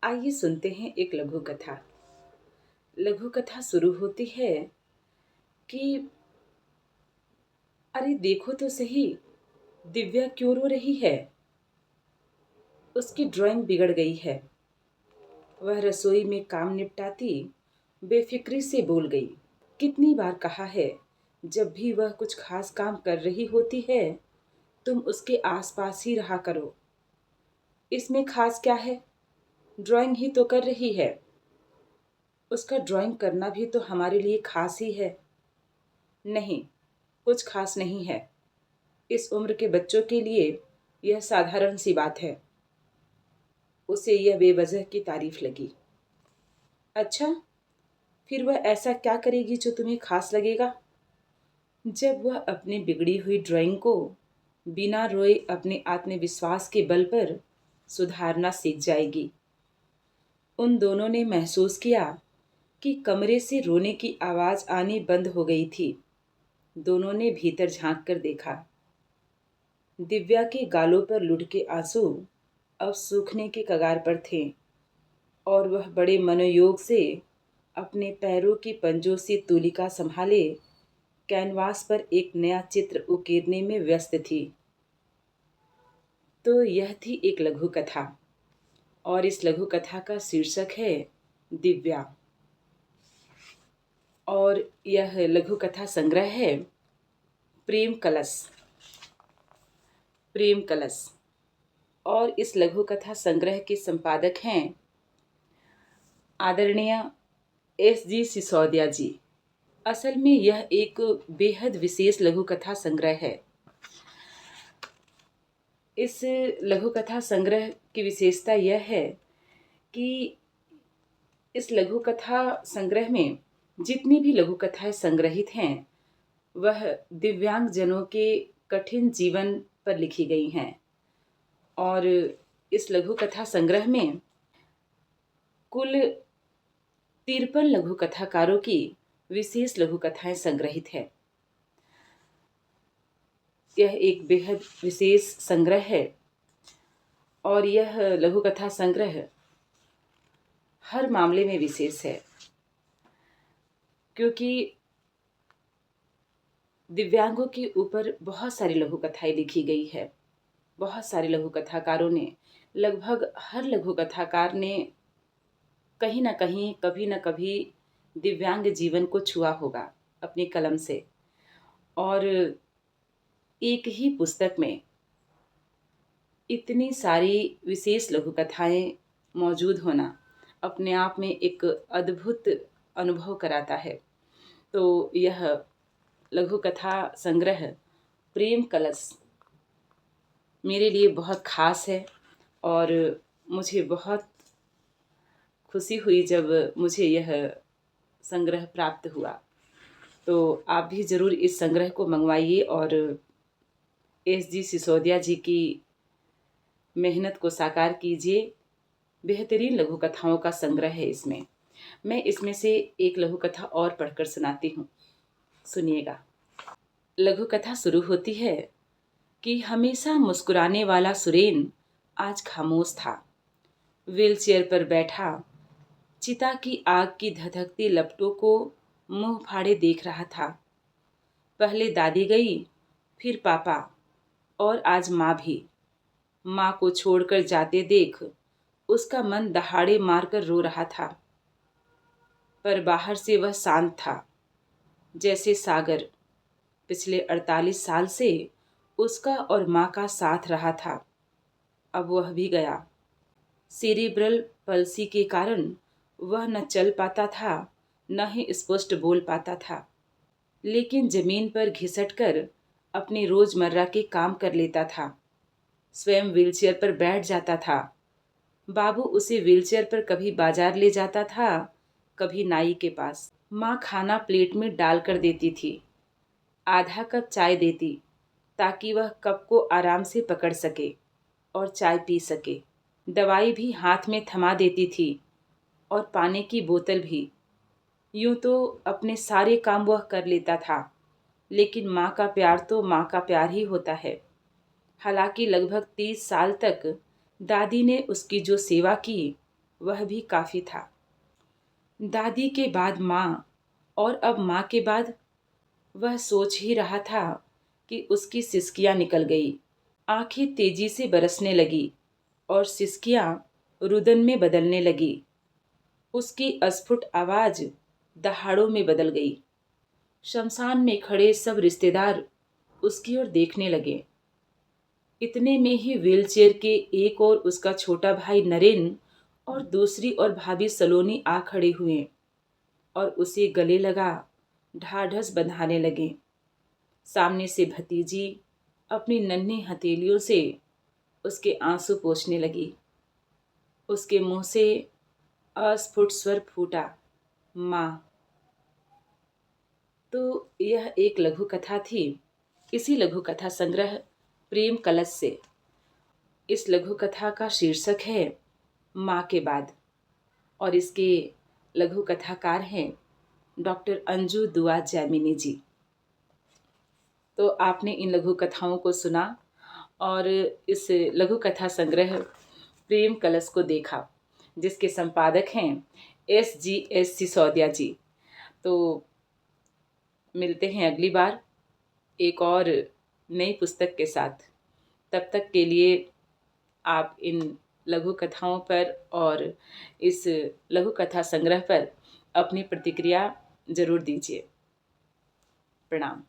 आइए सुनते हैं एक लघु कथा। लघु कथा शुरू होती है कि अरे देखो तो सही, दिव्या क्यों रो रही है। उसकी ड्राइंग बिगड़ गई है। वह रसोई में काम निपटाती बेफिक्री से बोल गई। कितनी बार कहा है, जब भी वह कुछ खास काम कर रही होती है तुम उसके आसपास ही रहा करो। इसमें खास क्या है, ड्राइंग ही तो कर रही है। उसका ड्राइंग करना भी तो हमारे लिए खास ही है। नहीं, कुछ खास नहीं है। इस उम्र के बच्चों के लिए यह साधारण सी बात है। उसे यह बेवजह की तारीफ लगी। अच्छा, फिर वह ऐसा क्या करेगी जो तुम्हें खास लगेगा? जब वह अपनी बिगड़ी हुई ड्राइंग को बिना रोए अपने आत्मविश्वास के बल पर सुधारना सीख जाएगी। उन दोनों ने महसूस किया कि कमरे से रोने की आवाज आनी बंद हो गई थी। दोनों ने भीतर झांक कर देखा। दिव्या के गालों पर लुढ़के आंसू अब सूखने के कगार पर थे और वह बड़े मनोयोग से अपने पैरों की पंजों से तूलिका संभाले कैनवास पर एक नया चित्र उकेरने में व्यस्त थी। तो यह थी एक लघु कथा और इस लघु कथा का शीर्षक है दिव्या। और यह लघु कथा संग्रह है प्रेम कलश। प्रेम कलश। और इस लघु कथा संग्रह के संपादक हैं आदरणीय S.G. सिसोदिया जी। असल में यह एक बेहद विशेष लघु कथा संग्रह है। इस लघु कथा संग्रह की विशेषता यह है कि इस लघु कथा संग्रह में जितनी भी लघु कथाएं संग्रहित हैं वह दिव्यांग जनों के कठिन जीवन पर लिखी गई हैं। और इस लघु कथा संग्रह में कुल 53 लघु कथाकारों की विशेष लघु कथाएं संग्रहित है। यह एक बेहद विशेष संग्रह है और यह लघु कथा संग्रह हर मामले में विशेष है, क्योंकि दिव्यांगों के ऊपर बहुत सारी लघु कथाएं लिखी गई है। बहुत सारे लघु कथाकारों ने, लगभग हर लघु कथाकार ने कहीं ना कहीं, कभी ना कभी दिव्यांग जीवन को छुआ होगा अपनी कलम से। और एक ही पुस्तक में इतनी सारी विशेष लघु कथाएं मौजूद होना अपने आप में एक अद्भुत अनुभव कराता है। तो यह लघु कथा संग्रह प्रेम कलश मेरे लिए बहुत खास है और मुझे बहुत खुशी हुई जब मुझे यह संग्रह प्राप्त हुआ। तो आप भी ज़रूर इस संग्रह को मंगवाइए और S.G. सिसोदिया जी की मेहनत को साकार कीजिए। बेहतरीन लघु कथाओं का संग्रह है इसमें। मैं इसमें से एक लघु कथा और पढ़कर सुनाती हूँ, सुनिएगा। लघु कथा शुरू होती है कि हमेशा मुस्कुराने वाला सुरेन आज खामोश था। व्हीलचेयर पर बैठा चिता की आग की धधकती लपटों को मुंह फाड़े देख रहा था। पहले दादी गई, फिर पापा और आज माँ भी। माँ को छोड़कर जाते देख उसका मन दहाड़े मारकर रो रहा था, पर बाहर से वह शांत था, जैसे सागर पिछले 48 साल से उसका और माँ का साथ रहा था। अब वह भी गया। सेरिब्रल पल्सी के कारण वह न चल पाता था, न ही स्पष्ट बोल पाता था, लेकिन जमीन पर घिसटकर अपने रोजमर्रा के काम कर लेता था। स्वयं व्हीलचेयर पर बैठ जाता था। बाबू उसे व्हीलचेयर पर कभी बाजार ले जाता था, कभी नाई के पास। माँ खाना प्लेट में डाल कर देती थी। आधा कप चाय देती ताकि वह कप को आराम से पकड़ सके और चाय पी सके। दवाई भी हाथ में थमा देती थी और पानी की बोतल भी। यूं तो अपने सारे काम वह कर लेता था, लेकिन माँ का प्यार तो माँ का प्यार ही होता है। हालांकि लगभग 30 साल तक दादी ने उसकी जो सेवा की वह भी काफ़ी था। दादी के बाद माँ और अब माँ के बाद वह सोच ही रहा था कि उसकी सिसकियाँ निकल गई। आंखें तेजी से बरसने लगी और सिसकियाँ रुदन में बदलने लगी। उसकी अस्फुट आवाज दहाड़ों में बदल गई। शमशान में खड़े सब रिश्तेदार उसकी ओर देखने लगे। इतने में ही व्हीलचेयर के एक और उसका छोटा भाई नरेन और दूसरी और भाभी सलोनी आ खड़े हुए और उसे गले लगा ढाढ़स बंधाने लगे। सामने से भतीजी अपनी नन्ही हथेलियों से उसके आंसू पोंछने लगी। उसके मुंह से अस्फुट स्वर फूटा, माँ। तो यह एक लघु कथा थी। इसी लघु कथा संग्रह प्रेम कलश से। इस लघु कथा का शीर्षक है माँ के बाद और इसके लघु कथाकार हैं डॉक्टर अंजू दुआ जैमिनी जी। तो आपने इन लघु कथाओं को सुना और इस लघु कथा संग्रह प्रेम कलश को देखा, जिसके संपादक हैं SGS सिसोदिया जी। तो मिलते हैं अगली बार एक और नई पुस्तक के साथ। तब तक के लिए आप इन लघु कथाओं पर और इस लघु कथा संग्रह पर अपनी प्रतिक्रिया जरूर दीजिए। प्रणाम।